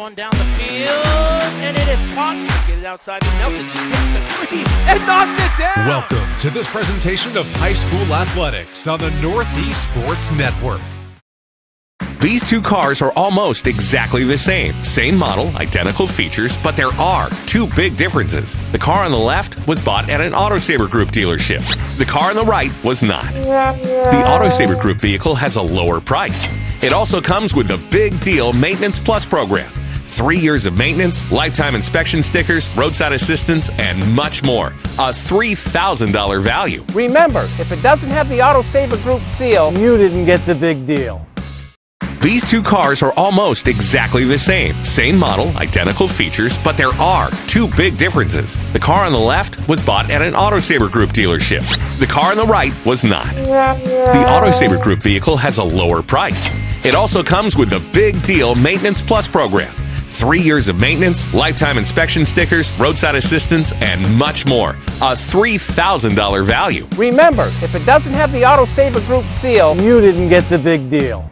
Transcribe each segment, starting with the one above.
one down the field, and it is caught. Get it outside to Nelson. Just hits the three and knocks it down. Welcome to this presentation of high school athletics on the Northeast Sports Network. These two cars are almost exactly the same. Same model, identical features, but there are two big differences. The car on the left was bought at an Autosaver Group dealership. The car on the right was not. The Autosaver Group vehicle has a lower price. It also comes with the Big Deal Maintenance Plus program. 3 years of maintenance, lifetime inspection stickers, roadside assistance, and much more. A $3,000 value. Remember, if it doesn't have the Autosaver Group seal, you didn't get the big deal. These two cars are almost exactly the same. Same model, identical features, but there are two big differences. The car on the left was bought at an Autosaver Group dealership. The car on the right was not. The Autosaver Group vehicle has a lower price. It also comes with the Big Deal Maintenance Plus program. 3 years of maintenance, lifetime inspection stickers, roadside assistance, and much more. A $3,000 value. Remember, if it doesn't have the Autosaver Group seal, you didn't get the big deal.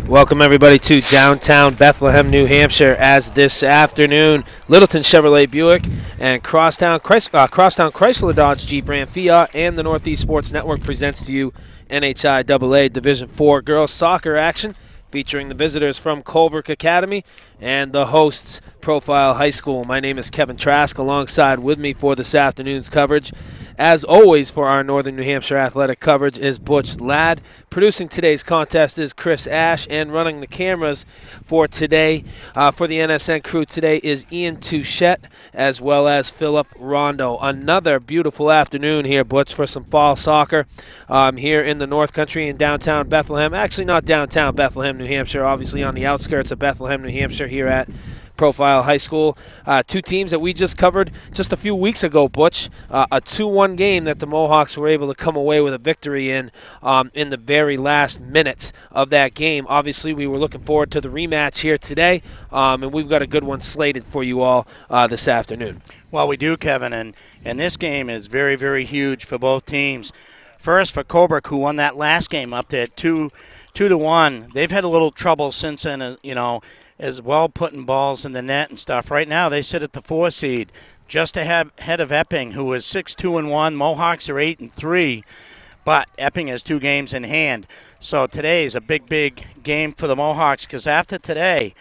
Welcome everybody to downtown Bethlehem, New Hampshire, as this afternoon Littleton Chevrolet Buick and Crosstown Chrysler Dodge Jeep Ram Fiat and the Northeast Sports Network presents to you NHIAA Division IV girls soccer action, featuring the visitors from Colebrook Academy and the hosts, Profile High School. My name is Kevin Trask. Alongside with me for this afternoon's coverage, as always for our Northern New Hampshire athletic coverage, is Butch Ladd. Producing today's contest is Chris Ash, and running the cameras for today, for the NSN crew today, is Ian Touchette, as well as Philip Rondo. Another beautiful afternoon here, Butch, for some fall soccer here in the North Country in downtown Bethlehem. Actually, not downtown Bethlehem, New Hampshire, obviously on the outskirts of Bethlehem, New Hampshire, here at Profile High School. Two teams that we just covered just a few weeks ago, Butch. A 2-1 game that the Mohawks were able to come away with a victory in the very last minutes of that game. Obviously, we were looking forward to the rematch here today, and we've got a good one slated for you all this afternoon. Well, we do, Kevin, and this game is very, very huge for both teams. First, for Colebrook, who won that last game up there 2-1. They've had a little trouble since then, as well putting balls in the net and stuff. Right now, they sit at the 4 seed, just ahead of Epping, who is 6-2-1. Mohawks are 8-3, but Epping has 2 games in hand. So today is a big, big game for the Mohawks, because after today,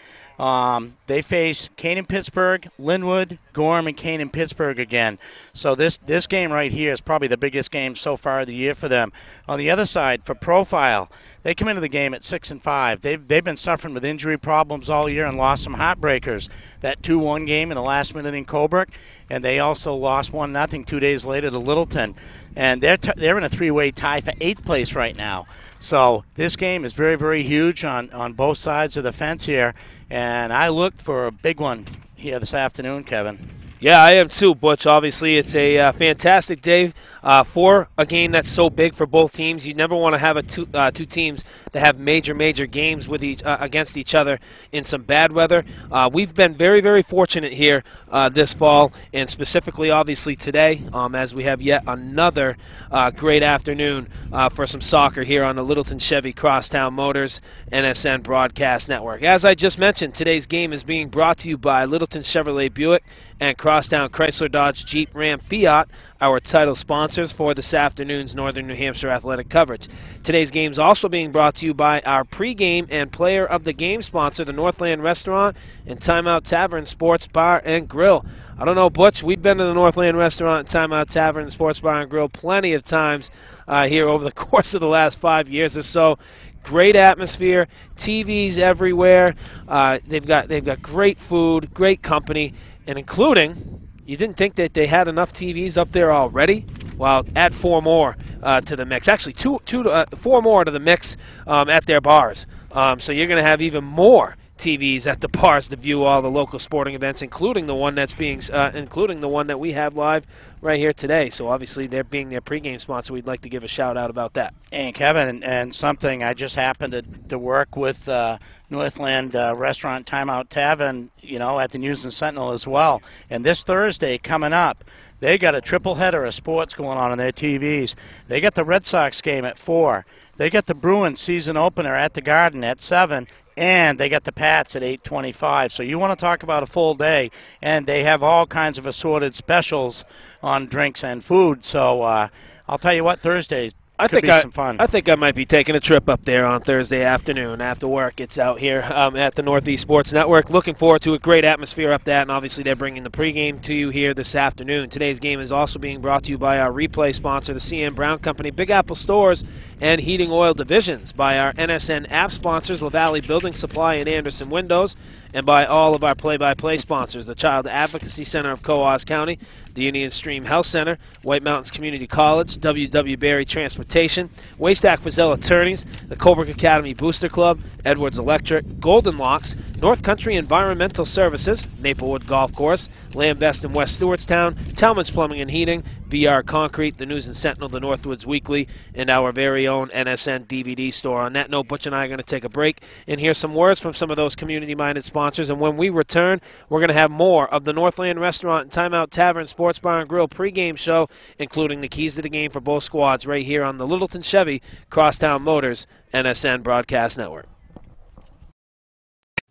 they face Canaan-Pittsburgh, Linwood, Gorham, and Canaan-Pittsburgh again. So this game right here is probably the biggest game so far of the year for them. On the other side, for Profile, they come into the game at 6-5. They've been suffering with injury problems all year and lost some heartbreakers. That 2-1 game in the last minute in Colebrook, and they also lost 1-0 2 days later to Littleton. And they're in a 3-way tie for 8th place right now. So this game is very, very huge on both sides of the fence here, and I look for a big one here this afternoon, Kevin. Yeah, I am too, Butch. Obviously, it's a fantastic day for a game that's so big for both teams. You never want to have two teams that have major games with against each other in some bad weather. We've been very, very fortunate here this fall, and specifically, obviously, today, as we have yet another great afternoon for some soccer here on the Littleton Chevy Crosstown Motors NSN Broadcast Network. As I just mentioned, today's game is being brought to you by Littleton Chevrolet Buick and Crosstown Chrysler Dodge Jeep Ram Fiat, our title sponsors for this afternoon's Northern New Hampshire athletic coverage. Today's game is also being brought to you by our pregame and player of the game sponsor, the Northland Restaurant and Timeout Tavern Sports Bar and Grill. I don't know, Butch, we've been to the Northland Restaurant and Timeout Tavern and Sports Bar and Grill plenty of times here over the course of the last 5 years or so. Great atmosphere, TVs everywhere. They've got great food, great company, and including, you didn't think that they had enough TVs up there already? Well, add 4 more to the mix. Actually, 4 more to the mix at their bars. So you're going to have even more TVs at the bars to view all the local sporting events, including the one that's including the one that we have live right here today. So obviously, they're being their pregame sponsor. We'd like to give a shout out about that. And Kevin, and something I just happened to work with Northland Restaurant Timeout Tavern, at the News and Sentinel as well. And this Thursday coming up, they got a triple header of sports going on their TVs. They got the Red Sox game at 4. They got the Bruins season opener at the Garden at 7. and they got the Pats at 8:25. So you want to talk about a full day, and they have all kinds of assorted specials on drinks and food. So I'll tell you what, Thursdays could be some fun. I think I might be taking a trip up there on Thursday afternoon after work. It's out here at the Northeast Sports Network. Looking forward to a great atmosphere up there, and obviously they're bringing the pregame to you here this afternoon. Today's game is also being brought to you by our replay sponsor, the C.N. Brown Company, Big Apple Stores, and Heating Oil Divisions, by our NSN app sponsors, LaValle Building Supply and Anderson Windows, and by all of our play-by-play sponsors, the Child Advocacy Center of Coos County, the Indian Stream Health Center, White Mountains Community College, W.W. Berry Transportation, Waste Aquazell Attorneys, the Colebrook Academy Booster Club, Edwards Electric, Golden Locks, North Country Environmental Services, Maplewood Golf Course, Lambest and West Stewartstown, Talmadge Plumbing and Heating, VR Concrete, the News and Sentinel, the Northwoods Weekly, and our very own NSN DVD store. On that note, Butch and I are going to take a break and hear some words from some of those community-minded sponsors, and when we return, we're going to have more of the Northland Restaurant and Timeout Tavern Sports Bar and Grill pregame show, including the keys to the game for both squads right here on the Littleton Chevy Crosstown Motors NSN Broadcast Network.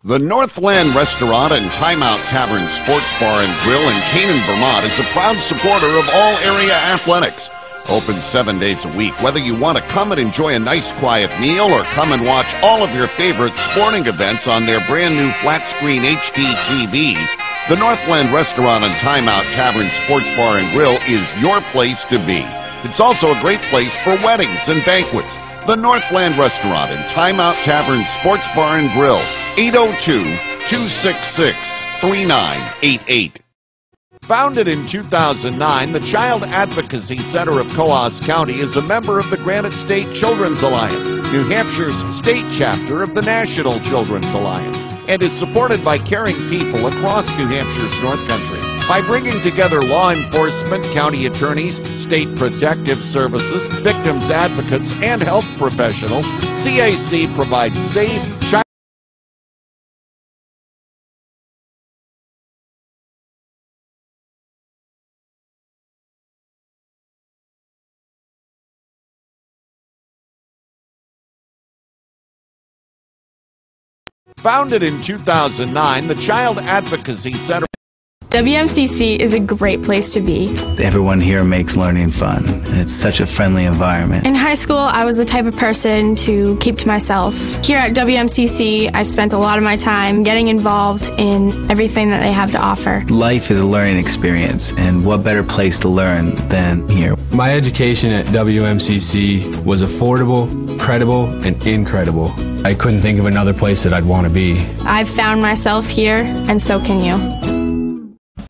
The Northland Restaurant and Timeout Tavern Sports Bar and Grill in Canaan, Vermont is a proud supporter of all area athletics. Open 7 days a week, whether you want to come and enjoy a nice quiet meal or come and watch all of your favorite sporting events on their brand new flat screen HD TV. The Northland Restaurant and Timeout Tavern Sports Bar and Grill is your place to be. It's also a great place for weddings and banquets. The Northland Restaurant and Timeout Tavern Sports Bar and Grill, 802-266-3988. Founded in 2009, the Child Advocacy Center of Coos County is a member of the Granite State Children's Alliance, New Hampshire's state chapter of the National Children's Alliance, and is supported by caring people across New Hampshire's North Country. By bringing together law enforcement, county attorneys, state protective services, victims advocates, and health professionals, CAC provides safe, Founded in 2009, the Child Advocacy Center. WMCC is a great place to be. Everyone here makes learning fun. It's such a friendly environment. In high school, I was the type of person to keep to myself. Here at WMCC, I spent a lot of my time getting involved in everything that they have to offer. Life is a learning experience, and what better place to learn than here? My education at WMCC was affordable, credible, and incredible. I couldn't think of another place that I'd want to be. I've found myself here, and so can you.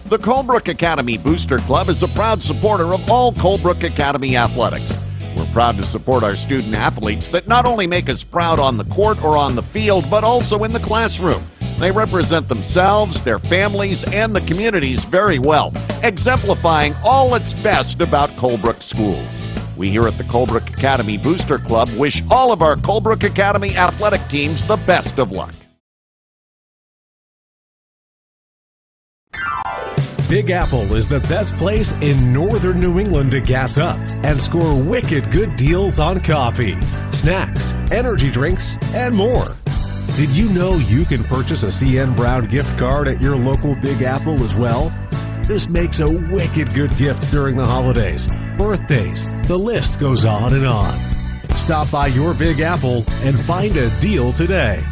The Colebrook Academy Booster Club is a proud supporter of all Colebrook Academy athletics. We're proud to support our student athletes that not only make us proud on the court or on the field, but also in the classroom. They represent themselves, their families, and the communities very well, exemplifying all that's best about Colebrook schools. We here at the Colebrook Academy Booster Club wish all of our Colebrook Academy athletic teams the best of luck. Big Apple is the best place in northern New England to gas up and score wicked good deals on coffee, snacks, energy drinks, and more. Did you know you can purchase a CN Brown gift card at your local Big Apple as well? This makes a wicked good gift during the holidays, birthdays, the list goes on and on. Stop by your Big Apple and find a deal today.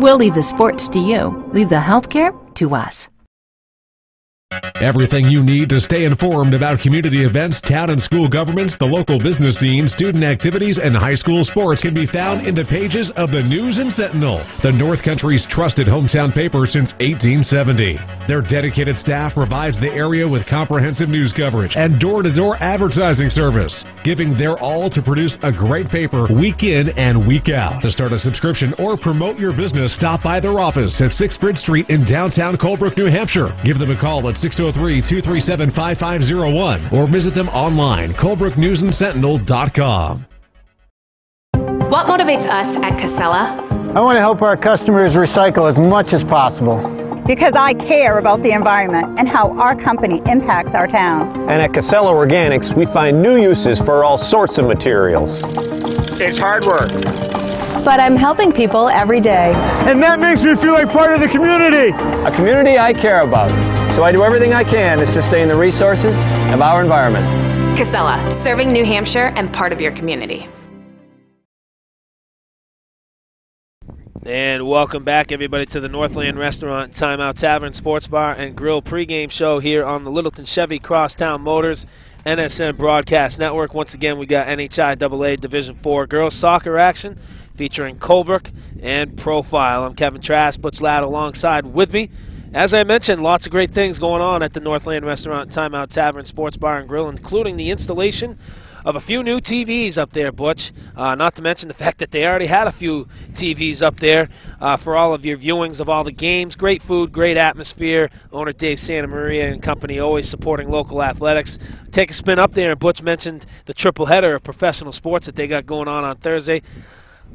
We'll leave the sports to you. Leave the healthcare to us. Everything you need to stay informed about community events, town and school governments, the local business scene, student activities, and high school sports can be found in the pages of the News and Sentinel, the North Country's trusted hometown paper since 1870. Their dedicated staff provides the area with comprehensive news coverage and door-to-door advertising service, giving their all to produce a great paper week in and week out. To start a subscription or promote your business, stop by their office at 6th Bridge Street in downtown Colebrook, New Hampshire. Give them a call at 603-237-5501 or visit them online, colebrooknewsandsentinel.com. What motivates us at Casella? I want to help our customers recycle as much as possible. Because I care about the environment and how our company impacts our towns. And at Casella Organics, we find new uses for all sorts of materials. It's hard work. But I'm helping people every day. And that makes me feel like part of the community. A community I care about. So I do everything I can to sustain the resources of our environment. Casella, serving New Hampshire and part of your community. And welcome back, everybody, to the Northland Restaurant, Timeout Tavern, Sports Bar, and Grill pregame show here on the Littleton Chevy Crosstown Motors NSN Broadcast Network. Once again, we got NHIAA Division IV girls soccer action featuring Colebrook and Profile. I'm Kevin Trask, Butch Ladd alongside with me. As I mentioned, lots of great things going on at the Northland Restaurant, Timeout Tavern, Sports Bar, and Grill, including the installation of a few new TVs up there, Butch. Not to mention the fact that they already had a few TVs up there for all of your viewings of all the games. Great food, great atmosphere. Owner Dave Santa Maria and company always supporting local athletics. Take a spin up there, and Butch mentioned the triple header of professional sports that they got going on Thursday.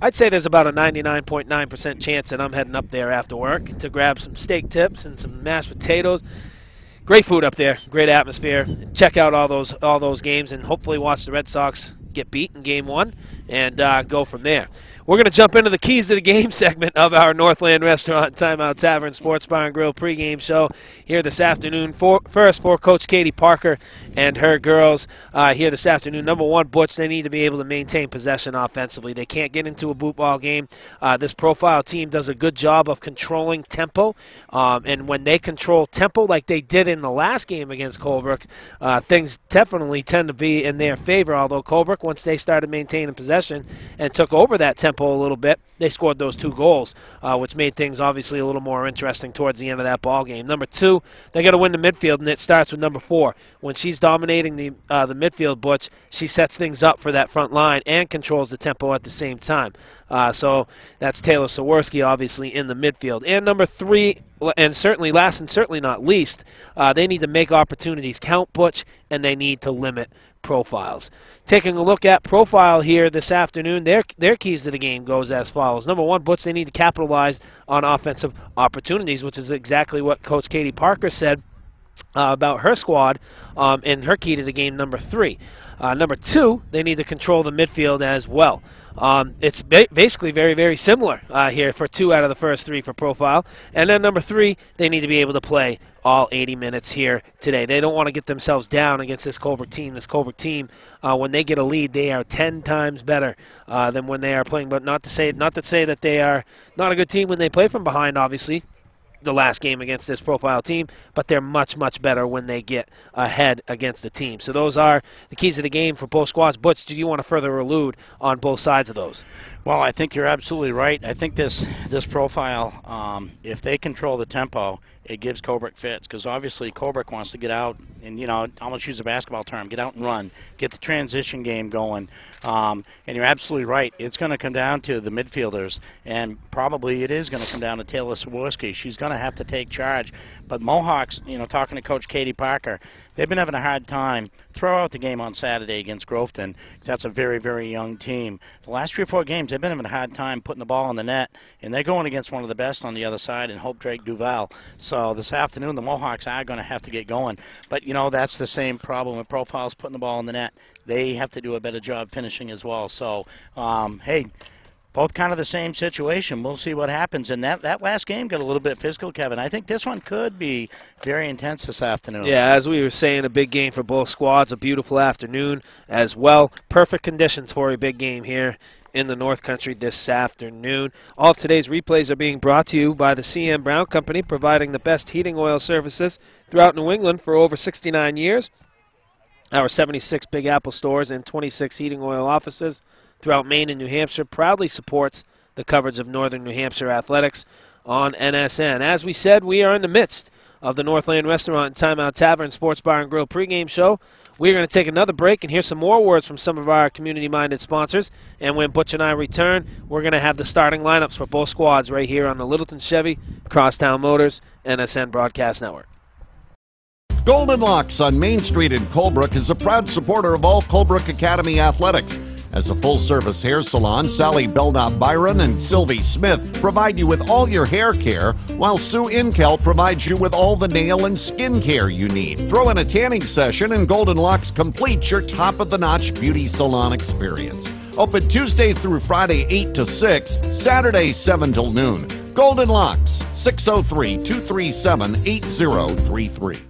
I'd say there's about a 99.9% chance that I'm heading up there after work to grab some steak tips and some mashed potatoes. Great food up there, great atmosphere. Check out all those games and hopefully watch the Red Sox get beat in Game 1 and go from there. We're going to jump into the keys to the game segment of our Northland Restaurant, Timeout Tavern, Sports Bar and Grill pregame show here this afternoon. First for Coach Katie Parker and her girls here this afternoon. Number one, Butch, they need to be able to maintain possession offensively. They can't get into a boot ball game. This Profile team does a good job of controlling tempo, and when they control tempo like they did in the last game against Colebrook, things definitely tend to be in their favor, although Colebrook, once they started maintaining possession and took over that tempo a little bit, they scored those 2 goals, which made things obviously a little more interesting towards the end of that ball game. Number 2, they got to win the midfield, and it starts with number 4. When she's dominating the midfield, Butch, she sets things up for that front line and controls the tempo at the same time. So that's Taylor Saworski, obviously, in the midfield. And number 3, and certainly last and certainly not least, they need to make opportunities count, Butch, and they need to limit Profiles. Taking a look at Profile here this afternoon, their keys to the game goes as follows. Number 1, Butch, they need to capitalize on offensive opportunities, which is exactly what Coach Katie Parker said about her squad in her key to the game, number 3. Number 2, they need to control the midfield as well. It's basically very, very similar here for 2 out of the first 3 for Profile. And then number 3, they need to be able to play all 80 minutes here today. They don't want to get themselves down against this Colebrook team. This Colebrook team, when they get a lead, they are 10 times better than when they are playing. But not to say that they are not a good team when they play from behind, obviously, the last game against this Profile team, but they're much, much better when they get ahead against the team. So those are the keys of the game for both squads. Butch, do you want to further allude on both sides of those? Well, I think you're absolutely right. I think this Profile, if they control the tempo, it gives Colebrook fits, because obviously Colebrook wants to get out and, you know, almost use a basketball term, get out and run, get the transition game going. And you're absolutely right. It's going to come down to the midfielders, and probably it is going to come down to Taylor Saworski. She's going to have to take charge. But Mohawks, you know, talking to Coach Katie Parker, they've been having a hard time. Throw out the game on Saturday against Groveton, because that's a very, very young team. The last 3 or 4 games, they've been having a hard time putting the ball in the net, and they're going against one of the best on the other side in Hope Drake Duval. So this afternoon, the Mohawks are going to have to get going. But, you know, that's the same problem with Profiles putting the ball in the net. They have to do a better job finishing as well. So, hey, both kind of the same situation. We'll see what happens. And that last game got a little bit physical, Kevin. I think this one could be very intense this afternoon. Yeah, as we were saying, a big game for both squads, a beautiful afternoon as well. Perfect conditions for a big game here in the North Country this afternoon. All of today's replays are being brought to you by the C.M. Brown Company, providing the best heating oil services throughout New England for over 69 years. Our 76 Big Apple stores and 26 heating oil offices throughout Maine and New Hampshire proudly supports the coverage of Northern New Hampshire athletics on NSN. As we said, we are in the midst of the Northland Restaurant and Timeout Tavern Sports Bar and Grill pregame show. We're going to take another break and hear some more words from some of our community-minded sponsors. And when Butch and I return, we're going to have the starting lineups for both squads right here on the Littleton Chevy, Crosstown Motors, NSN Broadcast Network. Golden Locks on Main Street in Colebrook is a proud supporter of all Colebrook Academy athletics. As a full-service hair salon, Sally Belknap Byron and Sylvie Smith provide you with all your hair care, while Sue Inkel provides you with all the nail and skin care you need. Throw in a tanning session and Golden Locks completes your top-of-the-notch beauty salon experience. Open Tuesday through Friday 8 to 6, Saturday 7 till noon. Golden Locks, 603-237-8033.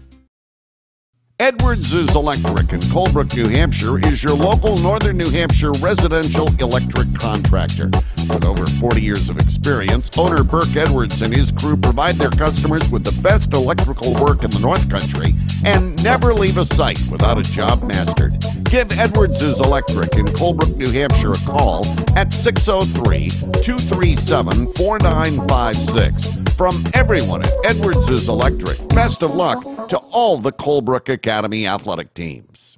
Edwards' Electric in Colebrook, New Hampshire is your local Northern New Hampshire residential electric contractor. With over 40 years of experience, owner Burke Edwards and his crew provide their customers with the best electrical work in the North Country and never leave a site without a job mastered. Give Edwards' Electric in Colebrook, New Hampshire a call at 603-237-4956. From everyone at Edwards' Electric, best of luck to all the Colebrook Academy athletic teams.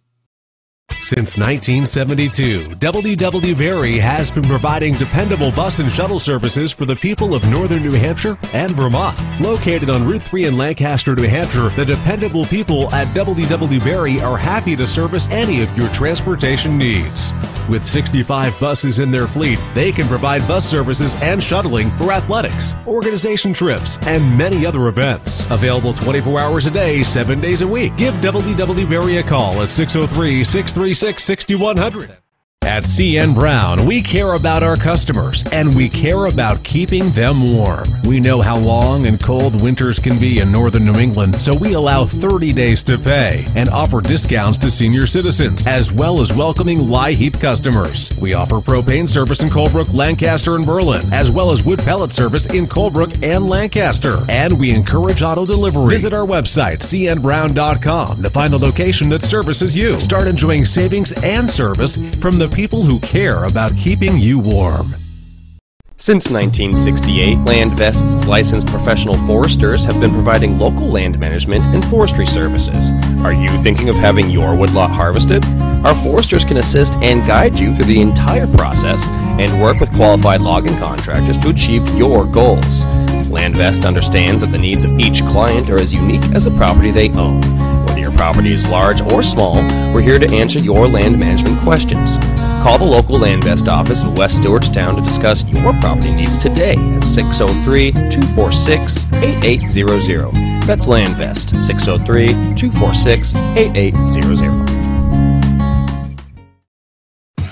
Since 1972, W.W. Berry has been providing dependable bus and shuttle services for the people of northern New Hampshire and Vermont. Located on Route 3 in Lancaster, New Hampshire, the dependable people at W.W. Berry are happy to service any of your transportation needs. With 65 buses in their fleet, they can provide bus services and shuttling for athletics, organization trips, and many other events. Available 24 hours a day, 7 days a week. Give W.W. Berry a call at 603-636-6100. At C.N. Brown, we care about our customers, and we care about keeping them warm. We know how long and cold winters can be in northern New England, so we allow 30 days to pay and offer discounts to senior citizens, as well as welcoming LIHEAP customers. We offer propane service in Colebrook, Lancaster, and Berlin, as well as wood pellet service in Colebrook and Lancaster. And we encourage auto delivery. Visit our website, cnbrown.com, to find the location that services you. Start enjoying savings and service from the people who care about keeping you warm. Since 1968, LandVest's licensed professional foresters have been providing local land management and forestry services. Are you thinking of having your woodlot harvested? Our foresters can assist and guide you through the entire process and work with qualified logging contractors to achieve your goals. LandVest understands that the needs of each client are as unique as the property they own. Whether your property is large or small, we're here to answer your land management questions. Call the local LandVest office in West Stewartstown to discuss your property needs today at 603-246-8800. That's LandVest, 603-246-8800.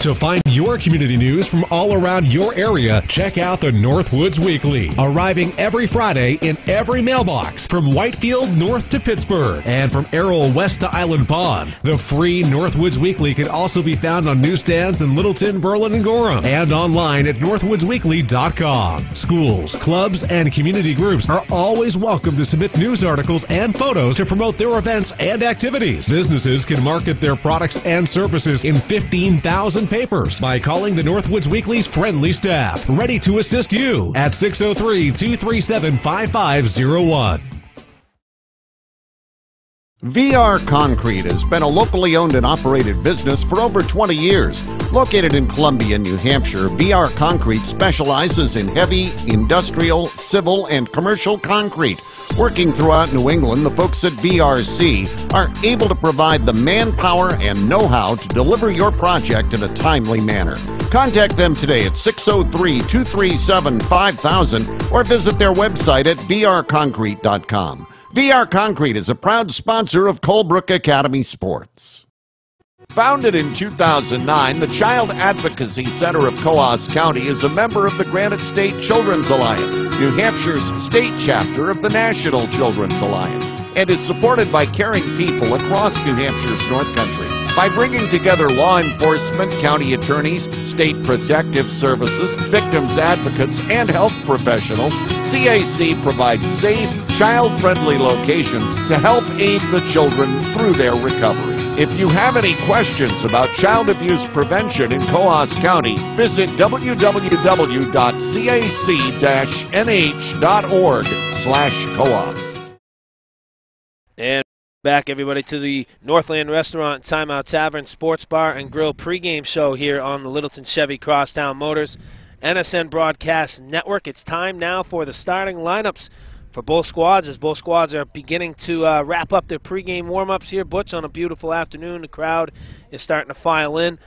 To find your community news from all around your area, check out the Northwoods Weekly, arriving every Friday in every mailbox from Whitefield north to Pittsburgh and from Errol west to Island Pond. The free Northwoods Weekly can also be found on newsstands in Littleton, Berlin, and Gorham, and online at northwoodsweekly.com. Schools, clubs, and community groups are always welcome to submit news articles and photos to promote their events and activities. Businesses can market their products and services in 15,000 papers by calling the Northwoods Weekly's friendly staff, ready to assist you at 603-237-5501. VR Concrete has been a locally owned and operated business for over 20 years. Located in Columbia, New Hampshire, VR Concrete specializes in heavy, industrial, civil, and commercial concrete. Working throughout New England, the folks at VRC are able to provide the manpower and know-how to deliver your project in a timely manner. Contact them today at 603-237-5000 or visit their website at vrconcrete.com. VR Concrete is a proud sponsor of Colebrook Academy Sports. Founded in 2009, the Child Advocacy Center of Coos County is a member of the Granite State Children's Alliance, New Hampshire's state chapter of the National Children's Alliance, and is supported by caring people across New Hampshire's North Country. By bringing together law enforcement, county attorneys, State Protective Services, victims advocates, and health professionals, CAC provides safe, child-friendly locations to help aid the children through their recovery. If you have any questions about child abuse prevention in Coos County, visit www.cac-nh.org/Coos. And back, everybody, to the Northland Restaurant, Timeout Tavern, Sports Bar, and Grill pregame show here on the Littleton Chevy Crosstown Motors NSN Broadcast Network. It's time now for the starting lineups for both squads, as both squads are beginning to wrap up their pregame warm-ups here. Butch, on a beautiful afternoon, the crowd is starting to file in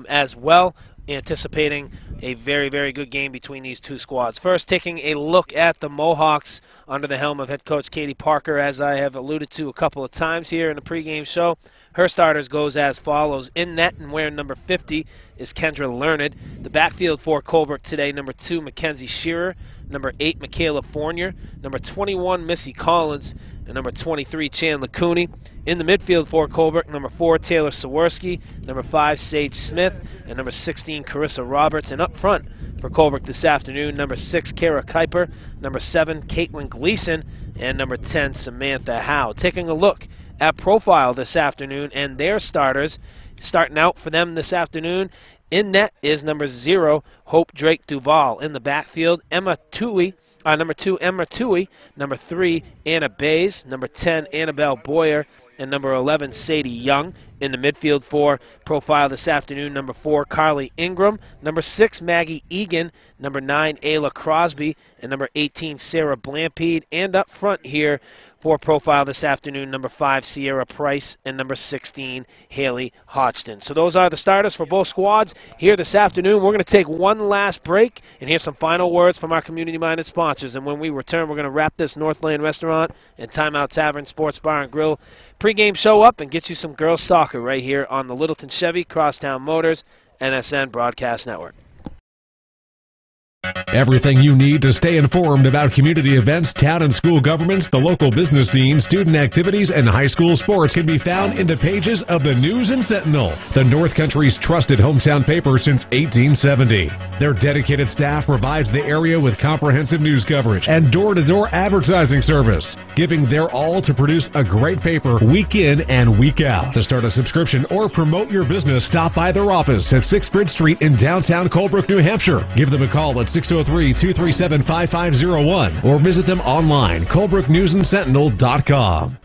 as well, anticipating a very, very good game between these two squads. First, taking a look at the Mohawks under the helm of head coach Katie Parker, as I have alluded to a couple of times here in the pregame show. Her starters goes as follows. In net and wearing number 50 is Kendra Learned. The backfield for Colebrook today, number 2, Mackenzie Shearer, number 8, Michaela Fournier, number 21, Missy Collins, and number 23, Chandler Cooney. In the midfield for Colebrook, number 4, Taylor Sawerski, number 5, Sage Smith, and number 16, Carissa Roberts. And up front for Colebrook this afternoon, number 6, Kara Kuiper, number 7, Caitlin Gleason, and number 10, Samantha Howe. Taking a look at profile this afternoon and their starters, starting out for them this afternoon. In net is number 0, Hope Drake Duval. In the backfield, number 2, Emma Tui, number 3, Anna Bays, number 10, Annabelle Boyer, and number 11, Sadie Young. In the midfield for profile this afternoon, number 4, Carly Ingram, number 6, Maggie Egan, number 9, Ayla Crosby, and number 18, Sarah Blampede. And up front here for profile this afternoon, number 5, Sierra Price, and number 16, Haley Hodgson. So those are the starters for both squads here this afternoon. We're going to take one last break and hear some final words from our community-minded sponsors. And when we return, we're going to wrap this Northland Restaurant and Timeout Tavern, Sports Bar, and Grill pregame show up and get you some girls soccer right here on the Littleton Chevy Crosstown Motors NSN Broadcast Network. Everything you need to stay informed about community events, town and school governments, the local business scene, student activities, and high school sports can be found in the pages of the News and Sentinel, the North Country's trusted hometown paper since 1870. Their dedicated staff provides the area with comprehensive news coverage and door-to-door advertising service, giving their all to produce a great paper week in and week out. To start a subscription or promote your business, stop by their office at 6th Bridge Street in downtown Colebrook, New Hampshire. Give them a call at 603-237-5501 or visit them online, colebrooknewsandsentinel.com.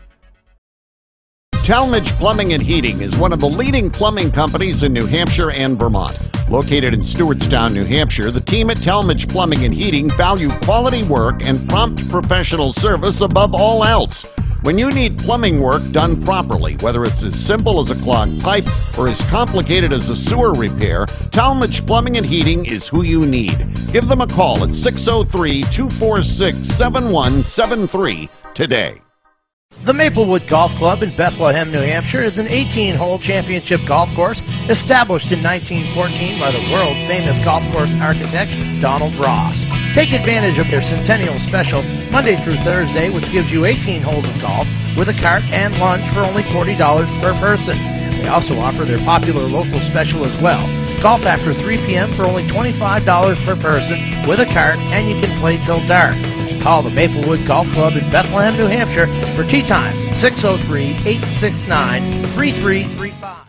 Talmadge Plumbing and Heating is one of the leading plumbing companies in New Hampshire and Vermont. Located in Stewartstown, New Hampshire, the team at Talmadge Plumbing and Heating value quality work and prompt professional service above all else. When you need plumbing work done properly, whether it's as simple as a clogged pipe or as complicated as a sewer repair, Talmadge Plumbing and Heating is who you need. Give them a call at 603-246-7173 today. The Maplewood Golf Club in Bethlehem, New Hampshire is an 18-hole championship golf course established in 1914 by the world-famous golf course architect Donald Ross. Take advantage of their Centennial Special Monday through Thursday, which gives you 18 holes of golf with a cart and lunch for only $40 per person. They also offer their popular local special as well. Golf after 3 p.m. for only $25 per person with a cart, and you can play till dark. Call the Maplewood Golf Club in Bethlehem, New Hampshire for tee time, 603-869-3335.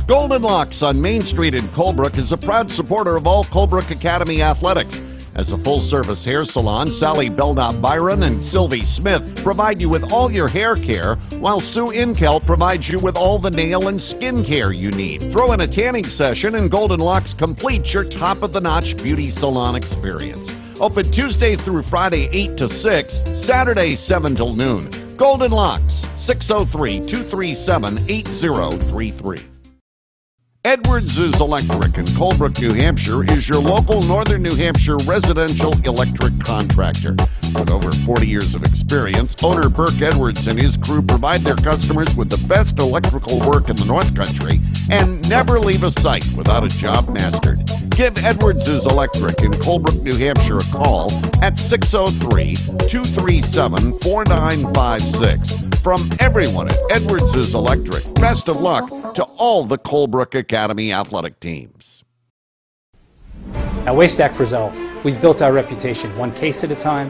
Golden Locks on Main Street in Colebrook is a proud supporter of all Colebrook Academy athletics. As a full-service hair salon, Sally Belknap Byron and Sylvie Smith provide you with all your hair care, while Sue Inkel provides you with all the nail and skin care you need. Throw in a tanning session and Golden Locks completes your top-of-the-notch beauty salon experience. Open Tuesday through Friday 8 to 6, Saturday 7 till noon. Golden Locks, 603-237-8033. Edwards' Electric in Colebrook, New Hampshire is your local northern New Hampshire residential electric contractor. With over 40 years of experience, owner Burke Edwards and his crew provide their customers with the best electrical work in the North Country and never leave a site without a job mastered. Give Edwards' Electric in Colebrook, New Hampshire a call at 603-237-4956. From everyone at Edwards' Electric, best of luck to all the Colebrook Academy athletic teams. At Waystack Frizzell, we've built our reputation one case at a time,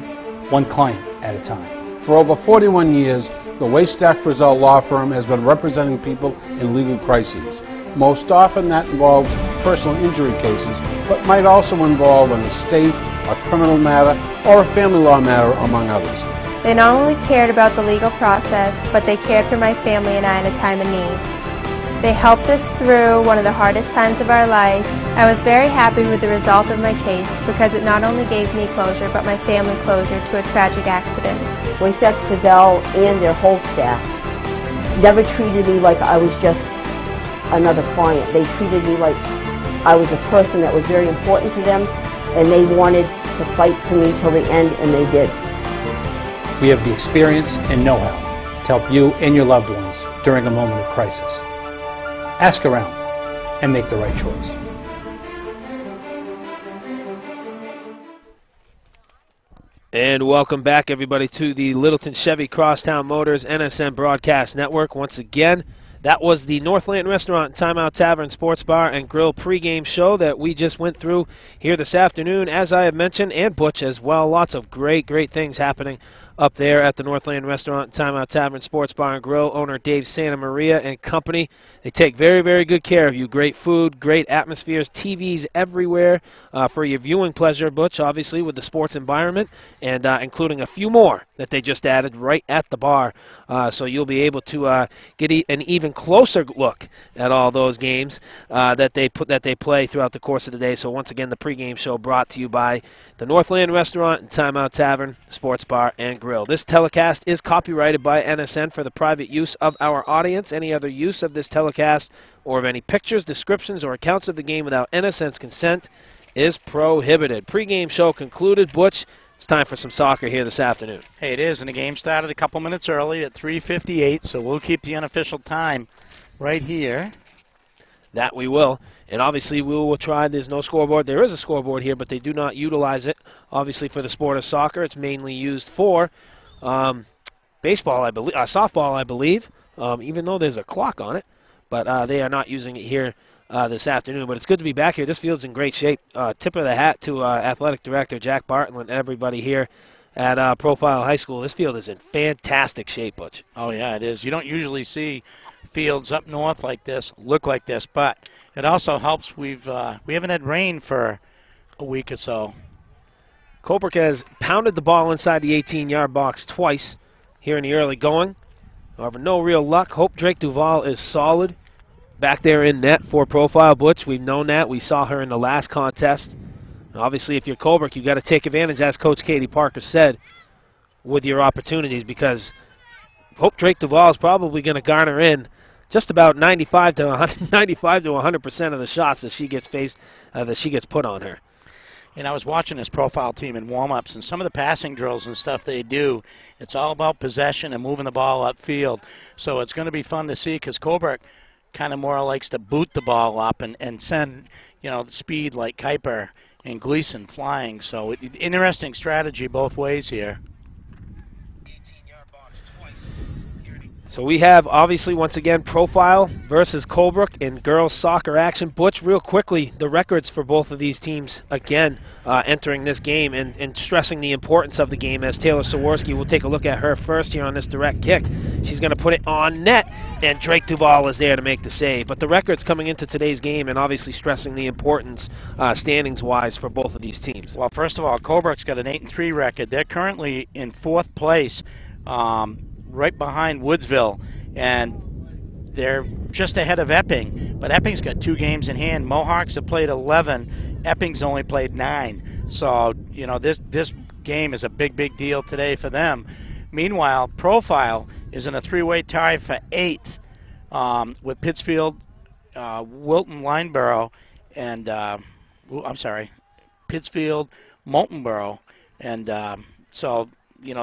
one client at a time. For over 41 years, the Waystack Frizzell Law Firm has been representing people in legal crises. Most often that involves personal injury cases, but might also involve an estate, a criminal matter, or a family law matter, among others. They not only cared about the legal process, but they cared for my family and I in a time of need. They helped us through one of the hardest times of our life. I was very happy with the result of my case because it not only gave me closure, but my family closure to a tragic accident. Waystack Frizzell and their whole staff never treated me like I was just another client. They treated me like I was a person that was very important to them, and they wanted to fight for me till the end, and they did. We have the experience and know-how to help you and your loved ones during a moment of crisis. Ask around and make the right choice. And welcome back, everybody, to the Littleton Chevy Crosstown Motors NSN Broadcast Network. Once again, that was the Northland Restaurant, Timeout Tavern, Sports Bar, and Grill pregame show that we just went through here this afternoon, as I have mentioned, and Butch as well. Lots of great things happening up there at the Northland Restaurant, Timeout Tavern, Sports Bar, and Grill. Owner Dave Santa Maria and company. They take very good care of you. Great food, great atmospheres, TVs everywhere for your viewing pleasure, Butch, obviously, with the sports environment, and including a few more that they just added right at the bar. So you'll be able to get an even closer look at all those games that they play throughout the course of the day. So once again, the pregame show brought to you by the Northland Restaurant and Timeout Tavern, Sports Bar, and Grill. This telecast is copyrighted by NSN for the private use of our audience. Any other use of this telecast or of any pictures, descriptions, or accounts of the game without NSN's consent is prohibited. Pre-game show concluded. Butch, it's time for some soccer here this afternoon. Hey, it is, and the game started a couple minutes early at 3:58, so we'll keep the unofficial time right here. That we will. And obviously we will try. There's no scoreboard. There is a scoreboard here, but they do not utilize it, obviously, for the sport of soccer. It's mainly used for baseball, I believe, softball, I believe, even though there's a clock on it. But they are not using it here this afternoon. But it's good to be back here. This field's in great shape. Tip of the hat to Athletic Director Jack Bartlett and everybody here at Profile High School. This field is in fantastic shape, Butch. Oh, yeah, it is. You don't usually see fields up north like this look like this, but it also helps we haven't had rain for a week or so. Colebrook has pounded the ball inside the 18-yard box twice here in the early going. However, no real luck. Hope Drake Duval is solid back there in net for Profile, Butch. We've known that. We saw her in the last contest. And obviously, if you're Colebrook, you've got to take advantage, as Coach Katie Parker said, with your opportunities, because Hope Drake Duval is probably going to garner in just about 95 to 100% of the shots that she gets put on her. And I was watching this Profile team in warm-ups, and some of the passing drills and stuff they do, it's all about possession and moving the ball upfield. So it's going to be fun to see, because Colebrook kind of more likes to boot the ball up and send, the speed like Kuiper and Gleason flying. So interesting strategy both ways here. So we have, obviously, once again, Profile versus Colebrook in girls soccer action. Butch, real quickly, the records for both of these teams, again, entering this game and stressing the importance of the game, as Taylor Sawarski, we'll take a look at her first here on this direct kick. She's going to put it on net, and Drake Duval is there to make the save. But the records coming into today's game, and obviously stressing the importance standings-wise for both of these teams. Well, first of all, Colebrook's got an 8-3 record. They're currently in 4th place. Right behind Woodsville, and they're just ahead of Epping. But Epping's got 2 games in hand. Mohawks have played 11. Epping's only played 9. So, this game is a big deal today for them. Meanwhile, Profile is in a 3-way tie for 8th with Pittsfield, Wilton, Lineborough, and Pittsfield, Moultonborough, and so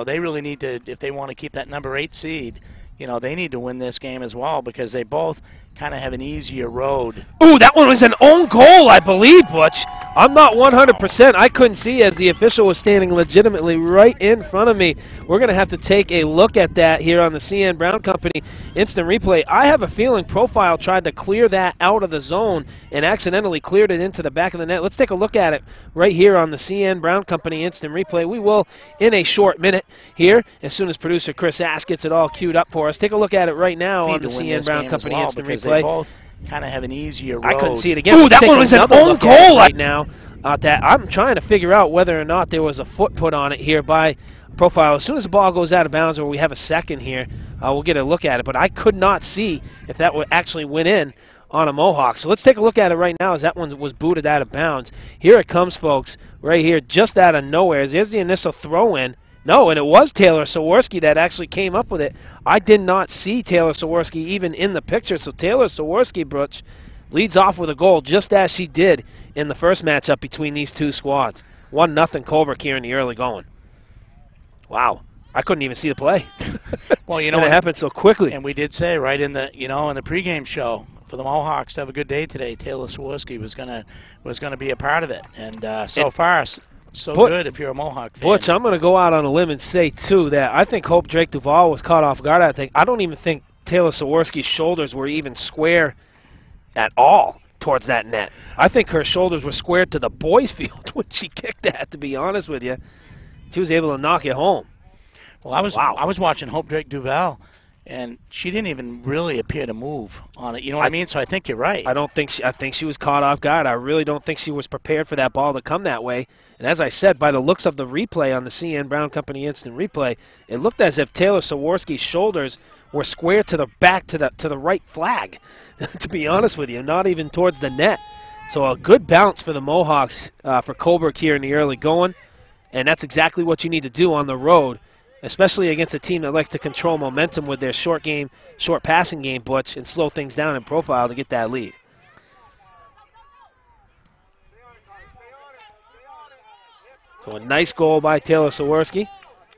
they really need to, if they want to keep that number 8 seed, they need to win this game as well, because they both kind of have an easier road. Ooh, that one was an own goal, I believe, Butch. I'm not 100%. I couldn't see as the official was standing legitimately right in front of me. We're going to have to take a look at that here on the CN Brown Company instant replay. I have a feeling Profile tried to clear that out of the zone and accidentally cleared it into the back of the net. Let's take a look at it right here on the CN Brown Company instant replay. We will in a short minute here as soon as producer Chris Ash gets it all queued up for us. Take a look at it right now on the CN Brown Company instant replay. They both kind of have an easier road. I couldn't see it again. Ooh, that one was an own goal right now. That I'm trying to figure out whether or not there was a foot put on it here by Profile. As soon as the ball goes out of bounds, or we have a second here, we'll get a look at it. But I could not see if that actually went in on a Mohawk. So let's take a look at it right now as that one was booted out of bounds. Here it comes, folks, right here, just out of nowhere. There's the initial throw-in. No, and it was Taylor Saworski that actually came up with it. I did not see Taylor Saworski even in the picture. So Taylor Saworski, Butch, leads off with a goal just as she did in the first matchup between these two squads. 1-0 Colebrook here in the early going. Wow. I couldn't even see the play. Well, you know, it happened so quickly. And we did say right in the, in the pregame show for the Mohawks to have a good day today, Taylor Saworski was gonna be a part of it. And so far, so good if you're a Mohawk fan. Butch, I'm going to go out on a limb and say, too, that I think Hope Drake Duval was caught off guard. I don't even think Taylor Saworski's shoulders were even square at all towards that net. I think her shoulders were squared to the boys' field when she kicked that, to be honest with you. She was able to knock it home. Well, I was watching Hope Drake Duval, and she didn't even really appear to move on it. You know what I mean? So I think you're right. I think she was caught off guard. I really don't think she was prepared for that ball to come that way. And as I said, by the looks of the replay on the CN Brown Company instant replay, it looked as if Taylor Saworski's shoulders were square to the back, to the right flag, to be honest with you, not even towards the net. So a good bounce for the Mohawks for Colebrook here in the early going, and that's exactly what you need to do on the road, especially against a team that likes to control momentum with their short passing game, Butch, and slow things down in Profile to get that lead. So a nice goal by Taylor Saworski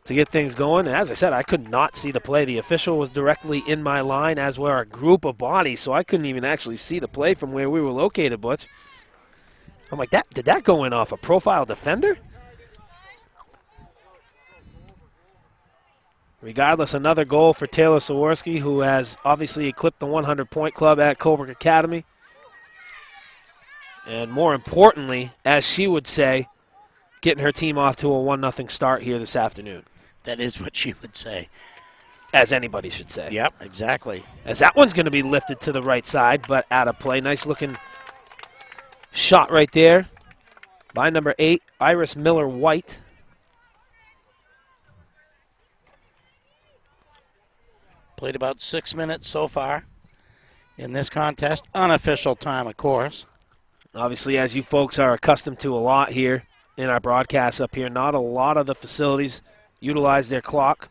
to get things going. And as I said, I could not see the play. The official was directly in my line, as were a group of bodies, so I couldn't even actually see the play from where we were located, Butch. I'm like, did that go in off a Profile defender? Regardless, another goal for Taylor Saworski, who has obviously eclipsed the 100-point club at Colebrook Academy. And more importantly, as she would say, getting her team off to a 1-0 start here this afternoon. That is what she would say. As anybody should say. Yep, exactly. As that one's going to be lifted to the right side, but out of play. Nice-looking shot right there by number 8, Iris Miller-White. Played about 6 minutes so far in this contest. Unofficial time, of course. Obviously, as you folks are accustomed to a lot here in our broadcasts up here, not a lot of the facilities utilize their clock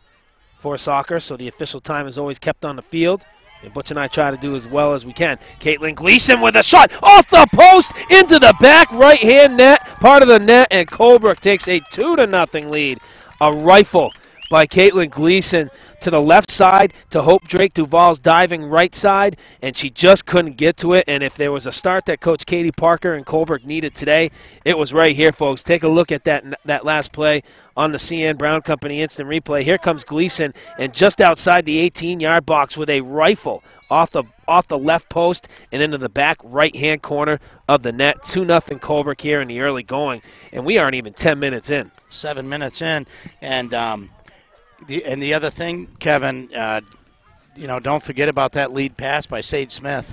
for soccer, so the official time is always kept on the field. And Butch and I try to do as well as we can. Caitlin Gleason with a shot off the post into the back right-hand net, part of the net, and Colebrook takes a 2-0 lead. A rifle by Caitlin Gleason to the left side to Hope Drake Duval's diving right side, and she just couldn't get to it. And if there was a start that Coach Katie Parker and Colebrook needed today, it was right here, folks. Take a look at that last play on the CN Brown Company instant replay. Here comes Gleason, and just outside the 18-yard box with a rifle off the left post and into the back right-hand corner of the net. 2-0 Colebrook here in the early going, and we aren't even 10 minutes in. 7 minutes in, and the other thing, Kevin, don't forget about that lead pass by Sage Smith.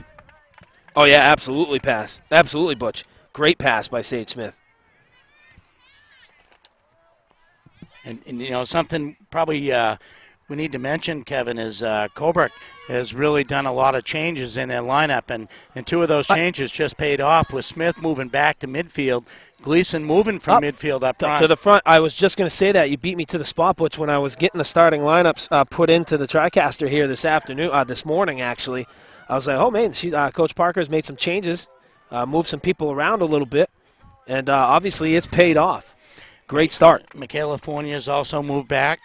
Oh, yeah, absolutely pass. Absolutely, Butch. Great pass by Sage Smith. And something probably we need to mention, Kevin, is Colebrook has really done a lot of changes in their lineup, and 2 of those changes just paid off with Smith moving back to midfield, Gleason moving from midfield up front. To the front. I was just going to say that. You beat me to the spot, Butch, when I was getting the starting lineups put into the TriCaster here this morning, actually. I was like, oh, man, Coach Parker's made some changes, moved some people around a little bit, and obviously it's paid off. Great start. Michaela Fournier's also moved back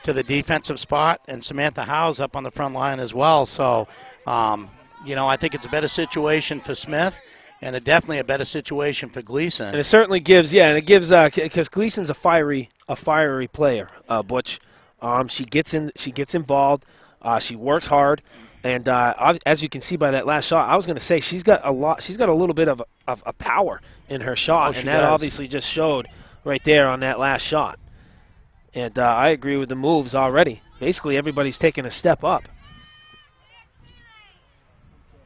to the defensive spot, and Samantha Howes up on the front line as well. So you know, I think it's a better situation for Smith, and definitely a better situation for Gleason. And it certainly gives, yeah, and it gives because Gleason's a fiery player, Butch. She gets involved. She works hard, and as you can see by that last shot, I was going to say she's got a little bit of a power in her shot, and that obviously just showed right there on that last shot. And I agree with the moves already. Basically, everybody's taking a step up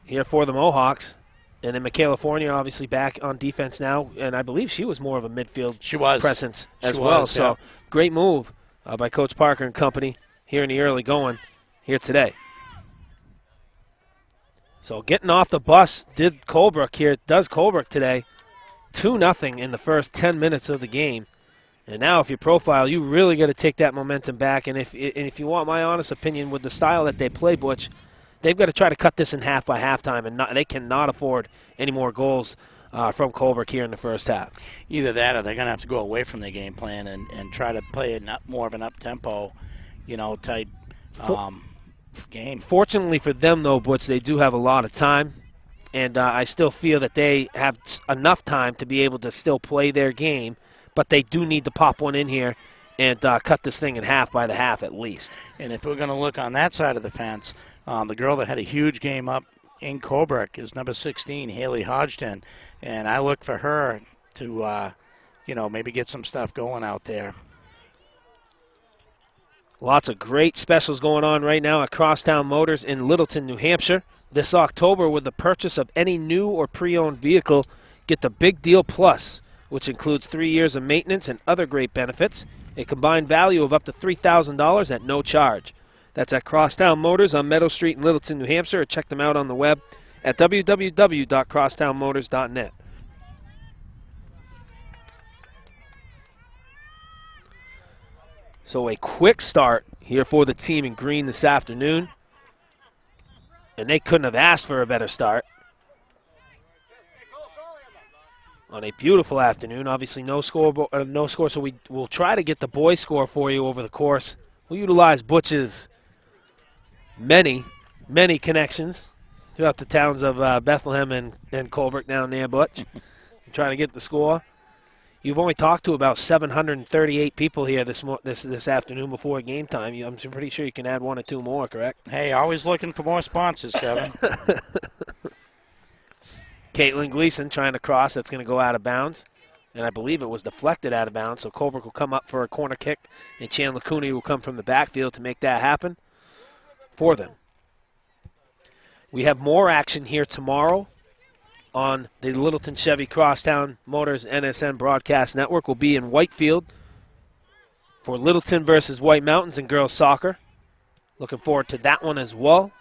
here for the Mohawks. And then Michaela Fournier obviously back on defense now, and I believe she was more of a midfield presence as well. So great move by Coach Parker and company here in the early going here today. So getting off the bus does Colebrook today. 2-0 in the first 10 minutes of the game. And now if you profile, you really got to take that momentum back. And if you want my honest opinion with the style that they play, Butch, they've got to try to cut this in half by halftime, and they cannot afford any more goals from Colebrook here in the first half. Either that or they're going to have to go away from their game plan and try to play more of an up-tempo, you know, type game. Fortunately for them, though, Butch, they do have a lot of time, and I still feel that they have enough time to be able to still play their game, but they do need to pop one in here and cut this thing in half by the half at least. And if we're going to look on that side of the fence, the girl that had a huge game up in Colebrook is number 16, Haley Hodgson, and I look for her to, you know, maybe get some stuff going out there. Lots of great specials going on right now at Crosstown Motors in Littleton, New Hampshire. This October, with the purchase of any new or pre-owned vehicle, get the Big Deal Plus, which includes 3 years of maintenance and other great benefits, a combined value of up to $3,000 at no charge. That's at Crosstown Motors on Meadow Street in Littleton, New Hampshire. Or check them out on the web at www.crosstownmotors.net. So a quick start here for the team in green this afternoon. And they couldn't have asked for a better start. On a beautiful afternoon. Obviously no score, so we'll try to get the boys' score for you over the course. We'll utilize Butch's many connections throughout the towns of Bethlehem and Colebrook down there, Butch. Trying to get the score. You've only talked to about 738 people here this afternoon before game time. I'm pretty sure you can add 1 or 2 more, correct? Hey, always looking for more sponsors, Kevin. Caitlin Gleason trying to cross. That's going to go out of bounds. And I believe it was deflected out of bounds, so Colebrook will come up for a corner kick, and Chandler Cooney will come from the backfield to make that happen for them. We have more action here tomorrow on the Littleton Chevy Crosstown Motors NSN Broadcast Network. Will be in Whitefield for Littleton versus White Mountains in girls soccer. Looking forward to that one as well.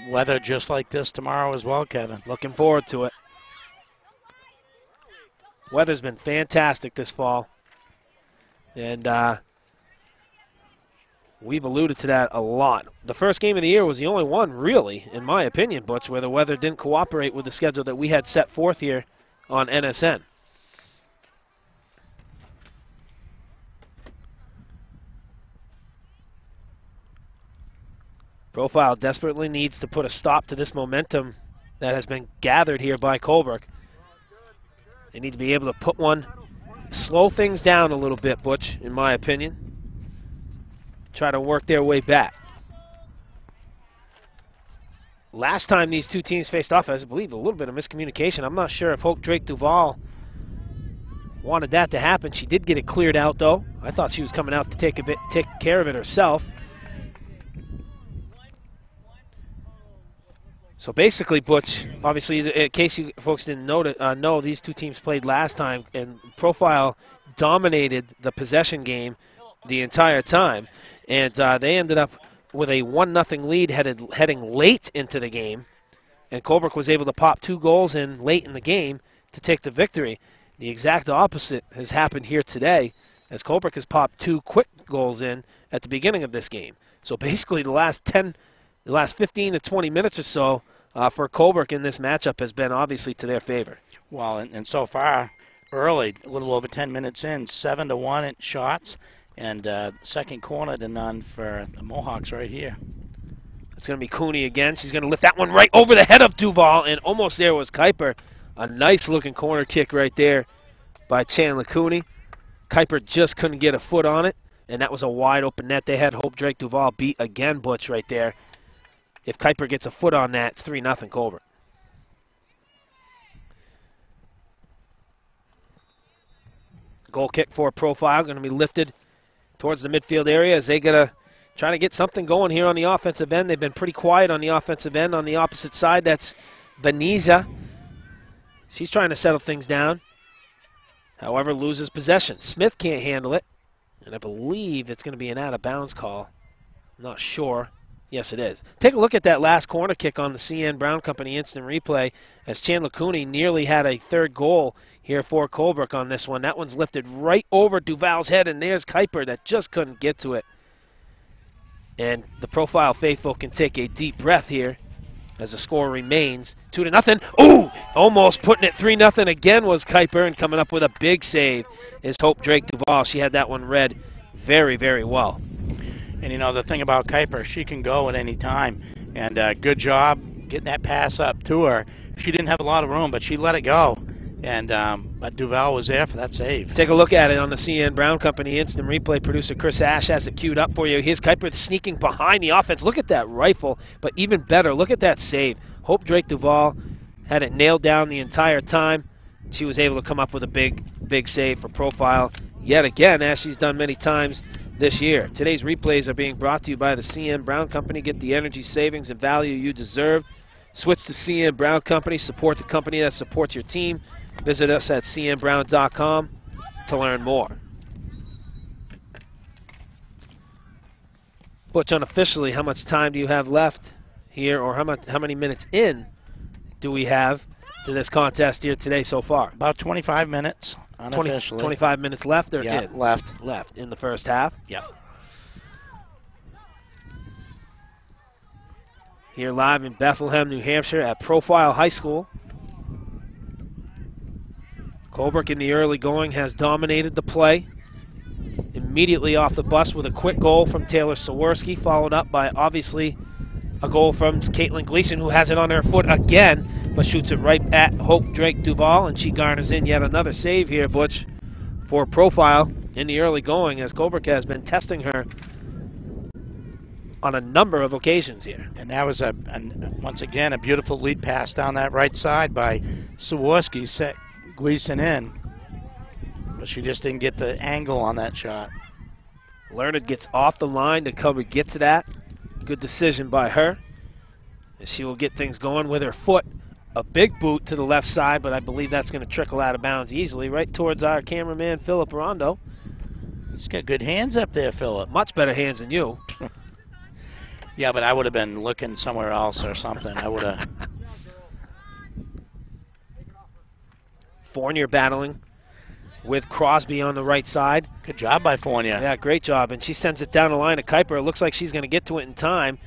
Weather just like this tomorrow as well, Kevin. Looking forward to it. Weather's been fantastic this fall. And we've alluded to that a lot. The first game of the year was the only one, really, in my opinion, Butch, where the weather didn't cooperate with the schedule that we had set forth here on NSN. Profile desperately needs to put a stop to this momentum that has been gathered here by Colebrook. They need to be able to put one, slow things down a little bit, Butch, in my opinion. Try to work their way back. Last time these two teams faced off, I believe a little bit of miscommunication. I'm not sure if Hope Drake Duval wanted that to happen. She did get it cleared out, though. I thought she was coming out to take care of it herself. So basically, Butch, obviously, in case you folks didn't know, these two teams played last time, and Profile dominated the possession game the entire time. And they ended up with a 1-0 lead heading late into the game. And Colebrook was able to pop 2 goals in late in the game to take the victory. The exact opposite has happened here today, as Colebrook has popped 2 quick goals in at the beginning of this game. So basically the last 15 to 20 minutes or so for Colebrook in this matchup has been obviously to their favor. Well, and so far, early, a little over 10 minutes in, 7-1 at shots. And second corner to none for the Mohawks right here. It's going to be Cooney again. She's going to lift that one right over the head of Duval, and almost there was Kuiper. A nice-looking corner kick right there by Chandler Cooney. Kuiper just couldn't get a foot on it, and that was a wide-open net. They had Hope Drake Duval beat again, Butch, right there. If Kuiper gets a foot on that, it's 3-0 Colebrook. Goal kick for Profile, going to be lifted towards the midfield area as they going to try to get something going here on the offensive end. They've been pretty quiet on the offensive end. On the opposite side, that's Beniza. She's trying to settle things down. However, loses possession. Smith can't handle it. And I believe it's going to be an out-of-bounds call. I'm not sure. Yes, it is. Take a look at that last corner kick on the CN Brown Company instant replay as Chandler Cooney nearly had a third goal here for Colebrook on this one. That one's lifted right over Duval's head, and there's Kuiper that just couldn't get to it. And the Profile faithful can take a deep breath here as the score remains 2-0. Ooh! Almost putting it 3-0 again was Kuiper, and coming up with a big save is Hope Drake Duval. She had that one read very, very well. And, you know, the thing about Kuiper, she can go at any time. And good job getting that pass up to her. She didn't have a lot of room, but she let it go. And but Duval was there for that save. Take a look at it on the CN Brown Company instant replay. Producer Chris Ash has it queued up for you. Here's Kuiper sneaking behind the offense. Look at that rifle, but even better, look at that save. Hope Drake Duval had it nailed down the entire time. She was able to come up with a big save for Profile yet again, as she's done many times this year. Today's replays are being brought to you by the CN Brown Company. Get the energy savings and value you deserve. Switch to CN Brown Company. Support the company that supports your team. Visit us at cnbrown.com to learn more. Butch, unofficially, how much time do you have left here, or how many minutes in do we have to this contest here today so far? About 25 minutes, unofficially. 25 minutes left or yeah, in? Left. Left in the first half? Yep. Here live in Bethlehem, New Hampshire at Profile High School. Colebrook in the early going has dominated the play. Immediately off the bus with a quick goal from Taylor Saworski, followed up by obviously a goal from Caitlin Gleason, who has it on her foot again, but shoots it right at Hope Drake Duval, and she garners in yet another save here, Butch, for Profile in the early going, as Colebrook has been testing her on a number of occasions here. And that was, once again, a beautiful lead pass down that right side by Saworski, set Gleason in, but she just didn't get the angle on that shot. Learned gets off the line to cover, get to that. Good decision by her. And she will get things going with her foot. A big boot to the left side, but I believe that's going to trickle out of bounds easily, right towards our cameraman, Philip Rondo. He's got good hands up there, Philip. Much better hands than you. Yeah, but I would have been looking somewhere else or something. I would have. Fournier battling with Crosby on the right side. Good job by Fournier. Yeah, great job. And she sends it down the line to Kuiper. It looks like she's going to get to it in time.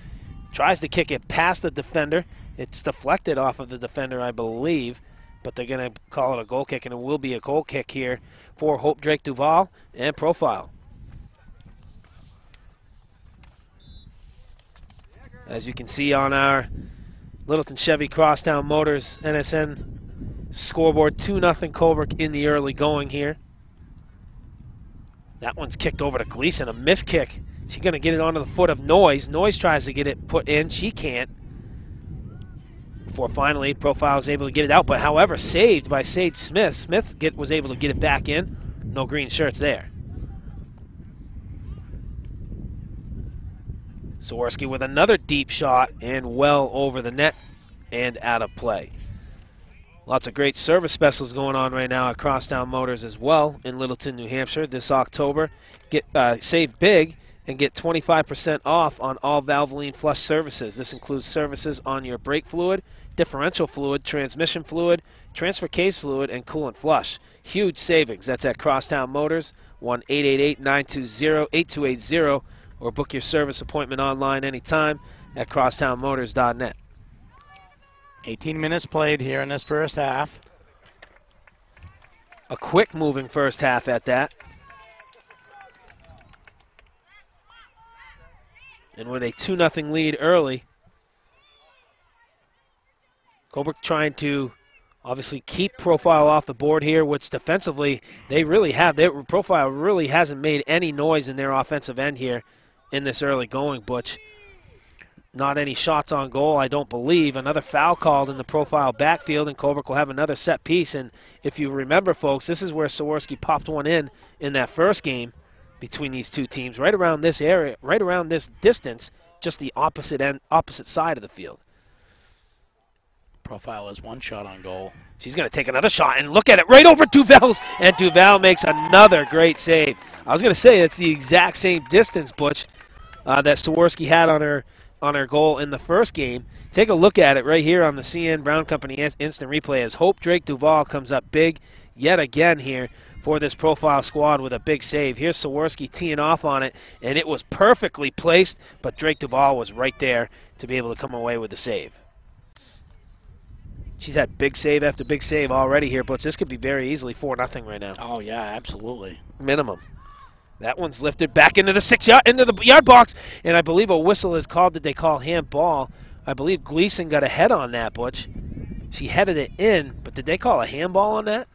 Tries to kick it past the defender. It's deflected off of the defender, I believe. But they're going to call it a goal kick, and it will be a goal kick here for Hope Drake Duval and Profile. As you can see on our Littleton Chevy Crosstown Motors NSN scoreboard, 2-0 Colebrook in the early going here. That one's kicked over to Gleason, a miss kick. She's going to get it onto the foot of Noyes. Noyes tries to get it put in. She can't. Before finally Profile is able to get it out, but however, saved by Sage Smith. Smith was able to get it back in. No green shirts there. Saworski with another deep shot and well over the net and out of play. Lots of great service specials going on right now at Crosstown Motors as well in Littleton, New Hampshire this October. Save big and get 25% off on all Valvoline Flush services. This includes services on your brake fluid, differential fluid, transmission fluid, transfer case fluid, and coolant flush. Huge savings. That's at Crosstown Motors, 1-888-920-8280, or book your service appointment online anytime at crosstownmotors.net. 18 minutes played here in this first half. A quick moving first half at that. And with a 2-0 lead early, Colebrook trying to obviously keep Profile off the board here, which defensively they really have. Their Profile really hasn't made any noise in their offensive end here in this early going, Butch. Not any shots on goal, I don't believe. Another foul called in the Profile backfield, and Colebrook will have another set piece. And if you remember, folks, this is where Sawarski popped one in that first game between these two teams, right around this area, right around this distance, just the opposite side of the field. Profile has one shot on goal. She's going to take another shot, and look at it, right over Duval's, and Duval makes another great save. I was going to say it's the exact same distance, Butch, that Sawarski had on her goal in the first game. Take a look at it right here on the CN Brown Company instant replay as Hope Drake Duval comes up big yet again here for this Profile squad with a big save. Here's Sawarski teeing off on it, and it was perfectly placed, but Drake Duval was right there to be able to come away with the save. She's had big save after big save already here, but this could be very easily 4-0 right now. Oh, yeah, absolutely. Minimum. That one's lifted back into the into the yard box, and I believe a whistle is called. Did they call handball? I believe Gleason got a head on that, Butch. She headed it in, but did they call a handball on that?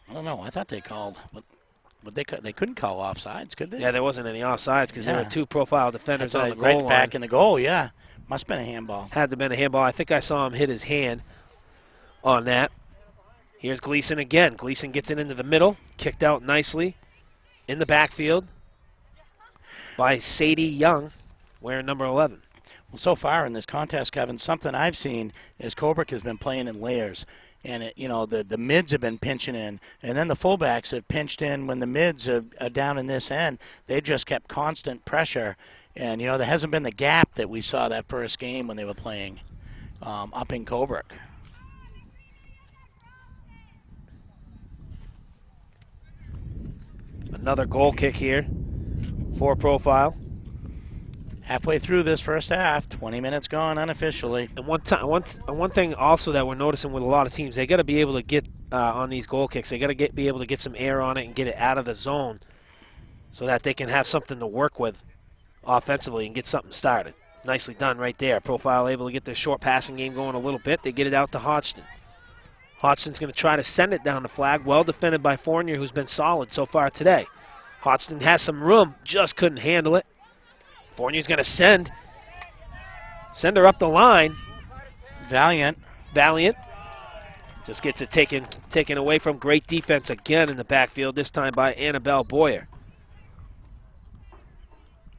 I don't know. I thought they called, but they couldn't call offsides, could they? Yeah, there wasn't any offsides because there were two Profile defenders on the goal right line. Back in the goal, yeah. Must have been a handball. Had to have been a handball. I think I saw him hit his hand on that. Here's Gleason again. Gleason gets it into the middle, kicked out nicely in the backfield by Sadie Young, wearing number 11. Well, so far in this contest, Kevin, something I've seen is Colebrook has been playing in layers. And, the mids have been pinching in, and then the fullbacks have pinched in when the mids are down in this end. They just kept constant pressure. And, there hasn't been the gap that we saw that first game when they were playing up in Colebrook. Another goal kick here for Profile. Halfway through this first half, 20 minutes gone unofficially. And one thing also that we're noticing with a lot of teams, they got to be able to get on these goal kicks. They got to be able to get some air on it and get it out of the zone so that they can have something to work with offensively and get something started. Nicely done right there. Profile able to get their short passing game going a little bit. They get it out to Hodgson. Hodgson's going to try to send it down the flag. Well defended by Fournier, who's been solid so far today. Hodgson has some room, just couldn't handle it. Fournier's going to send her up the line. Valiant just gets it taken away from. Great defense again in the backfield, this time by Annabelle Boyer.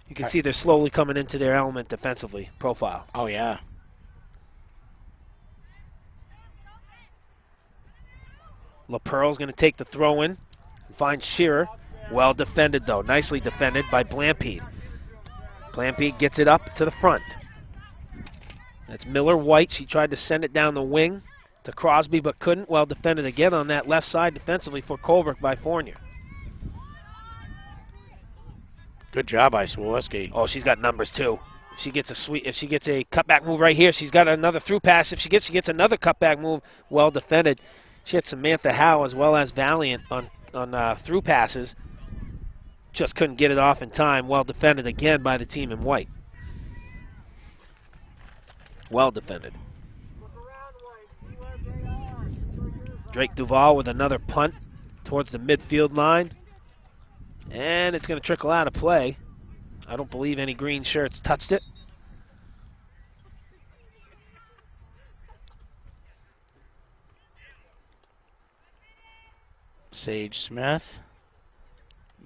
You can see they're slowly coming into their element defensively. Profile. Oh, yeah. LaPearl's going to take the throw in and find Shearer. Well defended, though. Nicely defended by Blampede. Blampede gets it up to the front. That's Miller White. She tried to send it down the wing to Crosby, but couldn't. Well defended again on that left side defensively for Colebrook by Fournier. Good job by Sawarski. Oh, she's got numbers too. If she gets a cutback move right here, she's got another through pass. If she gets another cutback move, well defended. She had Samantha Howe as well as Valiant on through passes. Just couldn't get it off in time. Well defended again by the team in white. Well defended. Drake Duval with another punt towards the midfield line. And it's going to trickle out of play. I don't believe any green shirts touched it. Sage Smith.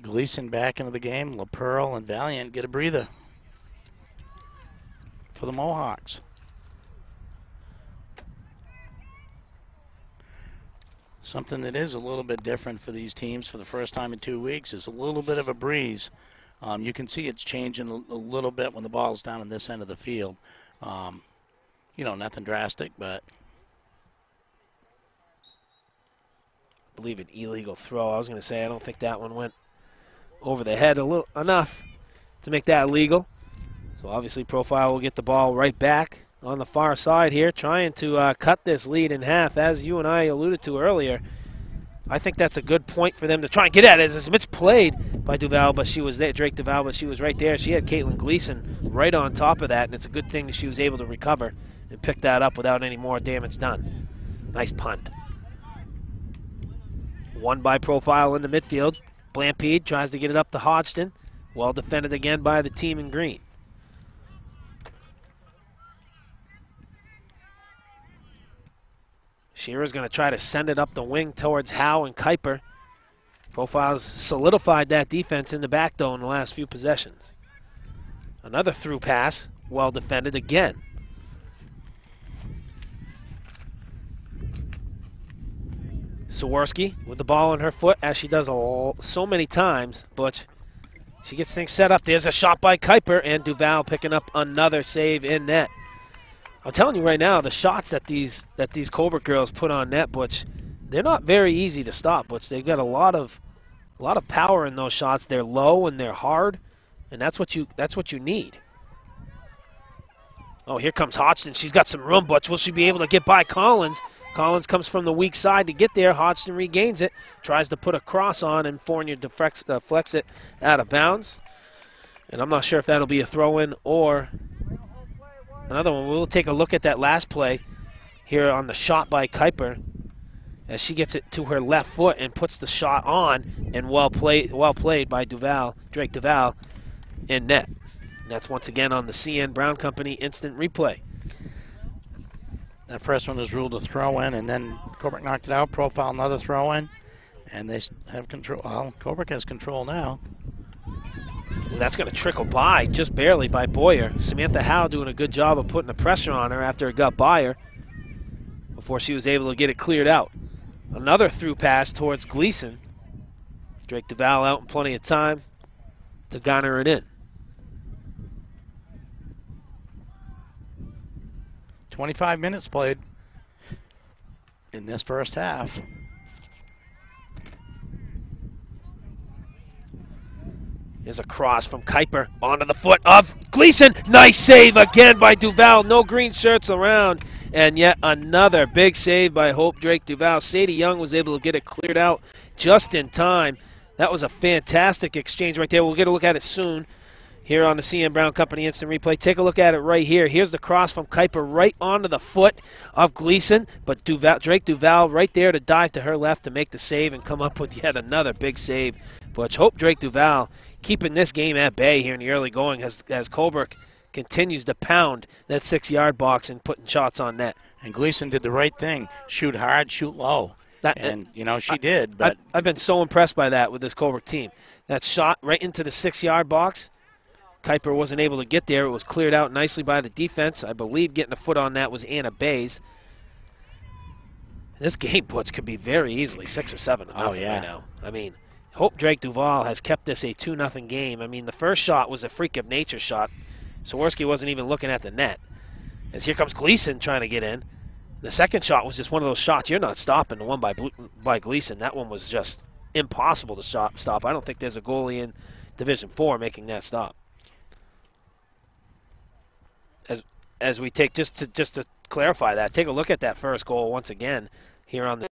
Gleason back into the game. LaPearl and Valiant get a breather for the Mohawks. Something that is a little bit different for these teams for the first time in 2 weeks is a little bit of a breeze. You can see it's changing a little bit when the ball's down in this end of the field. Nothing drastic, but I believe an illegal throw. I was going to say I don't think that one went over the head enough to make that illegal. So obviously Profile will get the ball right back on the far side here, trying to cut this lead in half. As you and I alluded to earlier, I think that's a good point for them to try and get at it. It's misplayed by Duval, but she was there, Drake Duval, but she was right there. She had Caitlin Gleason right on top of that, and it's a good thing that she was able to recover and pick that up without any more damage done. Nice punt. One by Profile in the midfield. Blampede tries to get it up to Hodgson. Well defended again by the team in green. Shearer's going to try to send it up the wing towards Howe and Kuiper. Profile's solidified that defense in the back, though, in the last few possessions. Another through pass, well defended again. Sawarski with the ball on her foot, as she does so many times, but she gets things set up. There's a shot by Kuiper, and Duval picking up another save in net. I'm telling you right now, the shots that these Colebrook girls put on net, Butch, they're not very easy to stop, Butch. They've got a lot of power in those shots. They're low and they're hard, and that's what you need. Oh, here comes Hodgson. She's got some room, Butch. Will she be able to get by Collins? Collins comes from the weak side to get there. Hodgson regains it, tries to put a cross on, and Fournier deflects it out of bounds. And I'm not sure if that'll be a throw-in or another one. We'll take a look at that last play here on the shot by Kuiper as she gets it to her left foot and puts the shot on, and well played by Drake Duval in net. And that's once again on the CN Brown Company instant replay. That first one was ruled a throw-in, and then Colebrook knocked it out. Profile another throw-in, and they have control. Well, Colebrook has control now. Well, that's going to trickle by just barely by Boyer. Samantha Howe doing a good job of putting the pressure on her after it got by her before she was able to get it cleared out. Another through pass towards Gleason. Drake Duval out in plenty of time to garner it in. 25 minutes played in this first half. There's a cross from Kuiper onto the foot of Gleason. Nice save again by Duval. No green shirts around. And yet another big save by Hope Drake Duval. Sadie Young was able to get it cleared out just in time. That was a fantastic exchange right there. We'll get a look at it soon here on the CN Brown Company instant replay. Take a look at it right here. Here's the cross from Kuiper right onto the foot of Gleason, but Drake Duval right there to dive to her left to make the save and come up with yet another big save. But Hope Drake Duval keeping this game at bay here in the early going as Colebrook continues to pound that 6-yard box and putting shots on net. And Gleason did the right thing. Shoot hard, shoot low. And, you know, she did. But I've been so impressed by that with this Colebrook team. That shot right into the 6-yard box. Kuiper wasn't able to get there. It was cleared out nicely by the defense. I believe getting a foot on that was Anna Bays. This game, Butch, could be very easily 6 or 7 right now. I mean, Hope Drake Duval has kept this a 2-0 game. I mean, the first shot was a freak of nature shot. Sawarski wasn't even looking at the net. As here comes Gleason trying to get in. The second shot was just one of those shots you're not stopping. The one by Gleason, that one was just impossible to stop. I don't think there's a goalie in Division 4 making that stop. As we take just to clarify that, take a look at that first goal once again here on the